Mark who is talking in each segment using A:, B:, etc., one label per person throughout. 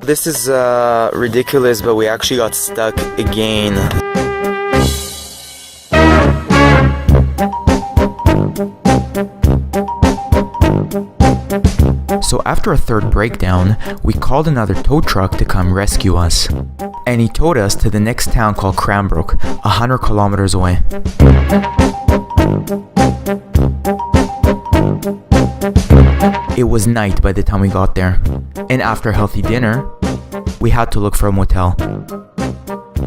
A: This is ridiculous, but we actually got stuck again. So after a third breakdown, we called another tow truck to come rescue us. And he towed us to the next town called Cranbrook, 100 kilometers away. It was night by the time we got there, and after a healthy dinner, we had to look for a motel.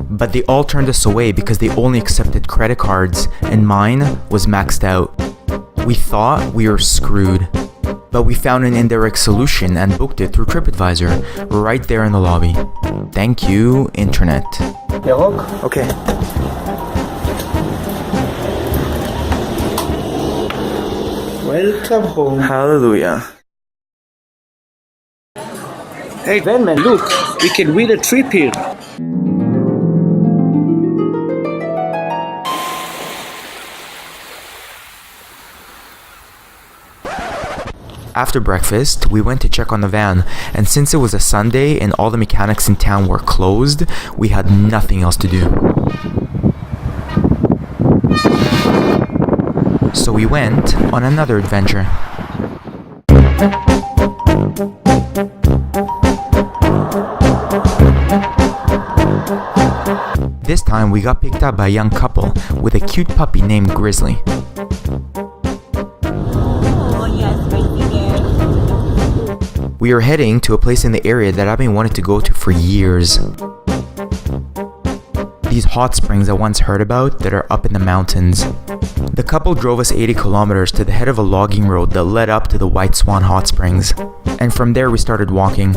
A: But they all turned us away because they only accepted credit cards, and mine was maxed out. We thought we were screwed, but we found an indirect solution and booked it through TripAdvisor right there in the lobby. Thank you, internet. Okay.
B: Welcome home.
A: Hallelujah.
B: Hey, Venman, look, we can win a trip here.
A: After breakfast, we went to check on the van, and since it was a Sunday and all the mechanics in town were closed, we had nothing else to do. So we went on another adventure. This time we got picked up by a young couple with a cute puppy named Grizzly. We are heading to a place in the area that I've been wanting to go to for years. These hot springs I once heard about that are up in the mountains. The couple drove us 80 kilometers to the head of a logging road that led up to the White Swan Hot Springs. And from there we started walking.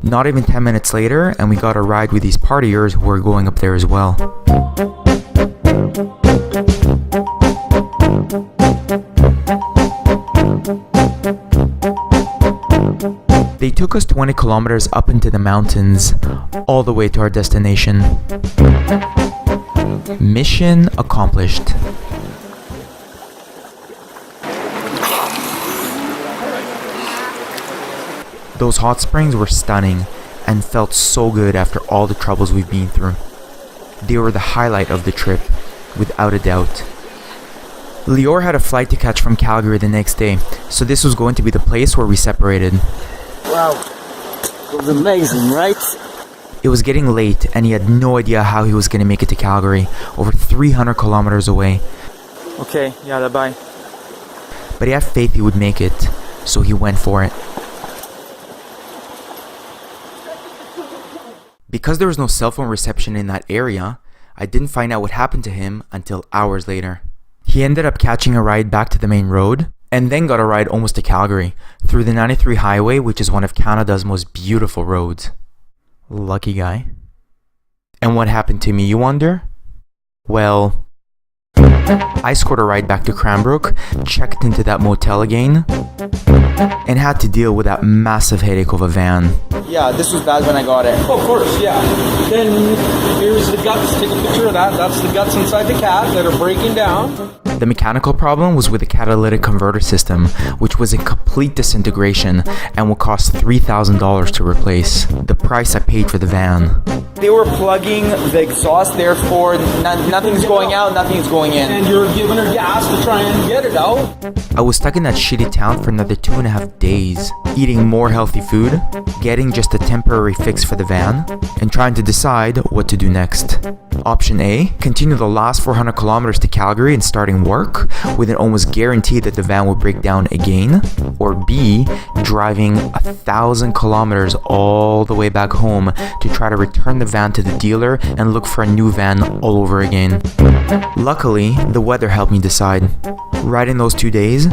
A: Not even 10 minutes later, and we got a ride with these partiers who were going up there as well. They took us 20 kilometers up into the mountains, all the way to our destination. Mission accomplished. Those hot springs were stunning and felt so good after all the troubles we've been through. They were the highlight of the trip, without a doubt. Lior had a flight to catch from Calgary the next day, so this was going to be the place where we separated.
B: Wow, it was amazing, right?
A: It was getting late and he had no idea how he was going to make it to Calgary, over 300 kilometers away.
B: Okay, yeah, bye.
A: But he had faith he would make it, so he went for it. Because there was no cell phone reception in that area, I didn't find out what happened to him until hours later. He ended up catching a ride back to the main road, and then got a ride almost to Calgary, through the 93 highway, which is one of Canada's most beautiful roads. Lucky guy. And what happened to me, you wonder? Well, I scored a ride back to Cranbrook, checked into that motel again, and had to deal with that massive headache of a van.
B: Yeah, this was bad when I got it. Oh, of course, yeah. Then here's the guts. Take a picture of that. That's the guts inside the cat that are breaking down.
A: The mechanical problem was with the catalytic converter system, which was in complete disintegration and would cost $3,000 to replace. The price I paid for the van.
B: They were plugging the exhaust, therefore nothing's going out, nothing's going in. And you're giving her gas to try and get it out.
A: I was stuck in that shitty town for another 2.5 days, eating more healthy food, getting just a temporary fix for the van, and trying to decide what to do next. Option A, continue the last 400 kilometers to Calgary and starting work, with an almost guarantee that the van will break down again. Or B, driving 1,000 kilometers all the way back home to try to return the van to the dealer and look for a new van all over again. Luckily, the weather helped me decide. Right in those 2 days,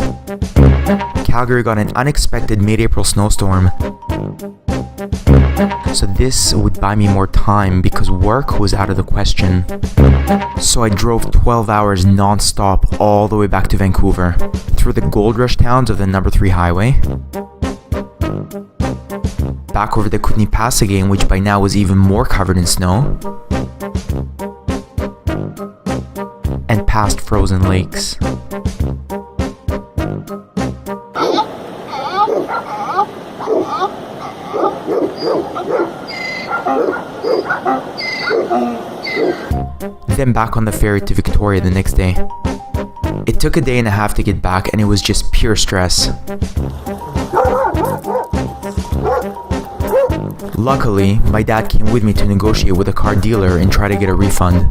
A: Calgary got an unexpected mid-April snowstorm. So this would buy me more time because work was out of the question. So I drove 12 hours non-stop all the way back to Vancouver, through the gold rush towns of the number 3 highway, back over the Kootenays Pass again, which by now was even more covered in snow, and past frozen lakes. Then back on the ferry to Victoria the next day. It took a day and a half to get back and it was just pure stress. Luckily, my dad came with me to negotiate with a car dealer and try to get a refund.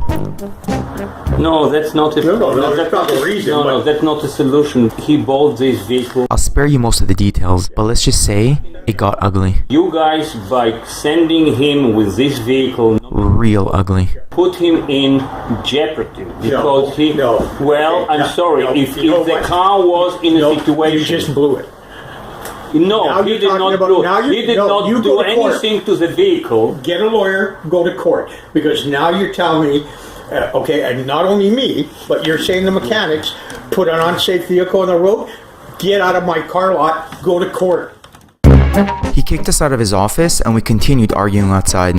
C: No, that's not a
D: that's not the reason.
C: No, that's not a solution. He bought this vehicle.
A: I'll spare you most of the details, but let's just say it got ugly.
C: You guys, by sending him with this vehicle,
A: Real ugly.
C: put him in jeopardy because he.
D: No.
C: Well, I'm sorry. If the car was in a situation,
D: you just blew it.
C: no,
D: Now
C: he
D: you're
C: did
D: talking
C: not
D: about-
C: do.
D: now
C: He
D: you-
C: did
D: no,
C: not
D: you
C: do
D: go to court.
C: anything to the vehicle.
D: Get a lawyer, go to court, because now you're telling me, okay, and not only me, but you're saying the mechanics put an unsafe vehicle on the road. Get out of my car lot. Go to court.
A: He kicked us out of his office and we continued arguing outside.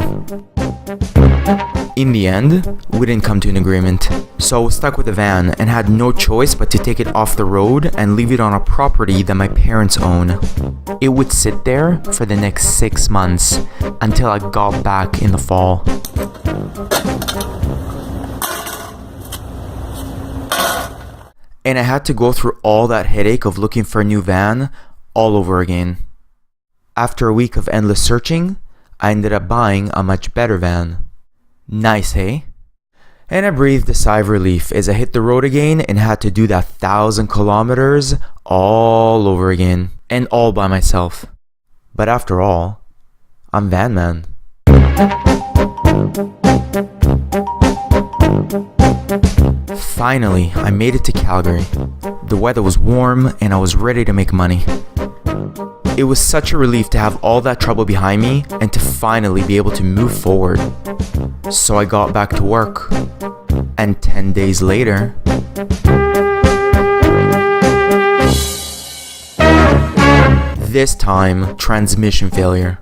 A: In the end, we didn't come to an agreement, so I was stuck with the van and had no choice but to take it off the road and leave it on a property that my parents own. It would sit there for the next 6 months until I got back in the fall. And I had to go through all that headache of looking for a new van all over again. After a week of endless searching, I ended up buying a much better van. Nice, hey? And I breathed a sigh of relief as I hit the road again and had to do that 1,000 kilometers all over again, and all by myself. But after all, I'm Van Man. Finally, I made it to Calgary. The weather was warm and I was ready to make money. It was such a relief to have all that trouble behind me and to finally be able to move forward. So I got back to work. And 10 days later, this time, transmission failure.